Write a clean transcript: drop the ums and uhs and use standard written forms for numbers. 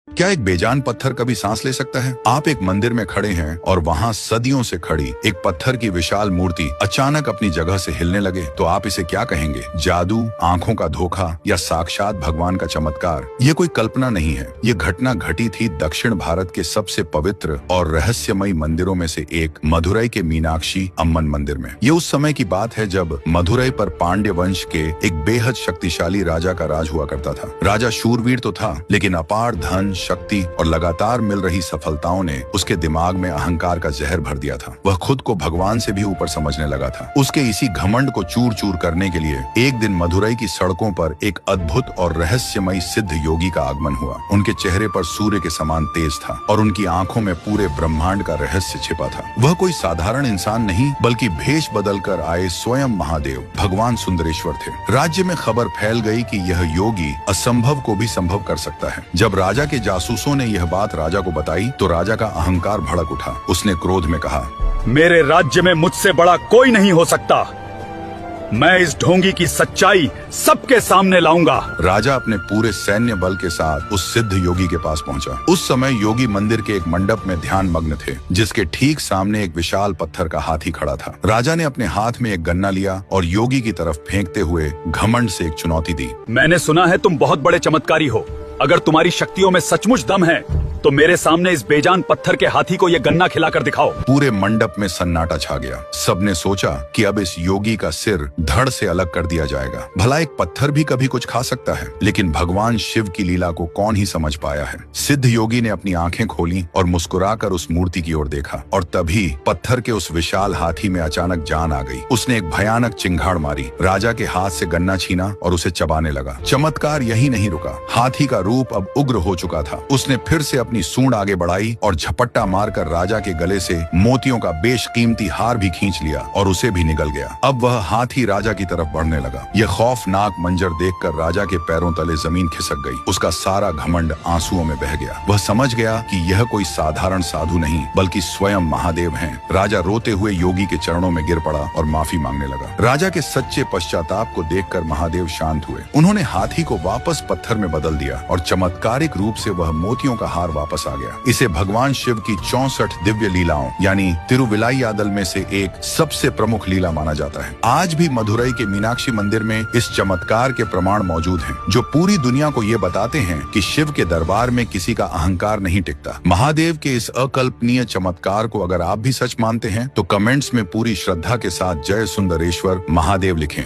क्या एक बेजान पत्थर कभी सांस ले सकता है? आप एक मंदिर में खड़े हैं और वहाँ सदियों से खड़ी एक पत्थर की विशाल मूर्ति अचानक अपनी जगह से हिलने लगे, तो आप इसे क्या कहेंगे? जादू, आंखों का धोखा या साक्षात भगवान का चमत्कार? ये कोई कल्पना नहीं है। ये घटना घटी थी दक्षिण भारत के सबसे पवित्र और रहस्यमयी मंदिरों में से एक मदुरई के मीनाक्षी अम्मन मंदिर में। ये उस समय की बात है जब मदुरई पर पांड्य वंश के एक बेहद शक्तिशाली राजा का राज हुआ करता था। राजा शूरवीर तो था, लेकिन अपार धन, शक्ति और लगातार मिल रही सफलताओं ने उसके दिमाग में अहंकार का जहर भर दिया था। वह खुद को भगवान से भी ऊपर समझने लगा था। उसके इसी घमंड को चूर चूर करने के लिए एक दिन मदुरई की सड़कों पर एक अद्भुत और रहस्यमयी सिद्ध योगी का आगमन हुआ। उनके चेहरे पर सूर्य के समान तेज था और उनकी आंखों में पूरे ब्रह्मांड का रहस्य छिपा था। वह कोई साधारण इंसान नहीं, बल्कि भेष बदलकर आए स्वयं महादेव भगवान सुंदरेश्वर थे। राज्य में खबर फैल गई कि यह योगी असंभव को भी संभव कर सकता है। जब राजा के जासूसों ने यह बात राजा को बताई तो राजा का अहंकार भड़क उठा। उसने क्रोध में कहा, मेरे राज्य में मुझसे बड़ा कोई नहीं हो सकता। मैं इस ढोंगी की सच्चाई सबके सामने लाऊंगा। राजा अपने पूरे सैन्य बल के साथ उस सिद्ध योगी के पास पहुंचा। उस समय योगी मंदिर के एक मंडप में ध्यान मग्न थे, जिसके ठीक सामने एक विशाल पत्थर का हाथी खड़ा था। राजा ने अपने हाथ में एक गन्ना लिया और योगी की तरफ फेंकते हुए घमंड से एक चुनौती दी। मैंने सुना है तुम बहुत बड़े चमत्कारी हो। अगर तुम्हारी शक्तियों में सचमुच दम है तो मेरे सामने इस बेजान पत्थर के हाथी को यह गन्ना खिलाकर दिखाओ। पूरे मंडप में सन्नाटा छा गया। सबने सोचा कि अब इस योगी का सिर धड़ से अलग कर दिया जाएगा। भला एक पत्थर भी कभी कुछ खा सकता है, लेकिन भगवान शिव की लीला को कौन ही समझ पाया है। सिद्ध योगी ने अपनी आंखें खोली और मुस्कुराकर उस मूर्ति की ओर देखा, और तभी पत्थर के उस विशाल हाथी में अचानक जान आ गई। उसने एक भयानक चिंगाड़ मारी, राजा के हाथ से गन्ना छीना और उसे चबाने लगा। चमत्कार यही नहीं रुका। हाथी का रूप अब उग्र हो चुका था। उसने फिर से अपनी सूंड आगे बढ़ाई और झपट्टा मारकर राजा के गले से मोतियों का बेशकीमती हार भी खींच लिया और उसे भी निगल गया। अब वह हाथी राजा की तरफ बढ़ने लगा। यह खौफनाक मंजर देखकर राजा के पैरों तले जमीन खिसक गई। उसका सारा घमंड आंसुओं में बह गया। वह समझ गया कि यह कोई साधारण साधु नहीं, बल्कि स्वयं महादेव हैं। राजा रोते हुए योगी के चरणों में गिर पड़ा और माफी मांगने लगा। राजा के सच्चे पश्चाताप को देखकर महादेव शांत हुए। उन्होंने हाथी को वापस पत्थर में बदल दिया और चमत्कारिक रूप से वह मोतियों का हार वापस आ गया। इसे भगवान शिव की 64 दिव्य लीलाओं यानी तिरुविलाईयादल में से एक सबसे प्रमुख लीला माना जाता है। आज भी मदुरई के मीनाक्षी मंदिर में इस चमत्कार के प्रमाण मौजूद हैं, जो पूरी दुनिया को ये बताते हैं कि शिव के दरबार में किसी का अहंकार नहीं टिकता। महादेव के इस अकल्पनीय चमत्कार को अगर आप भी सच मानते हैं तो कमेंट्स में पूरी श्रद्धा के साथ जय सुंदरेश्वर महादेव लिखें।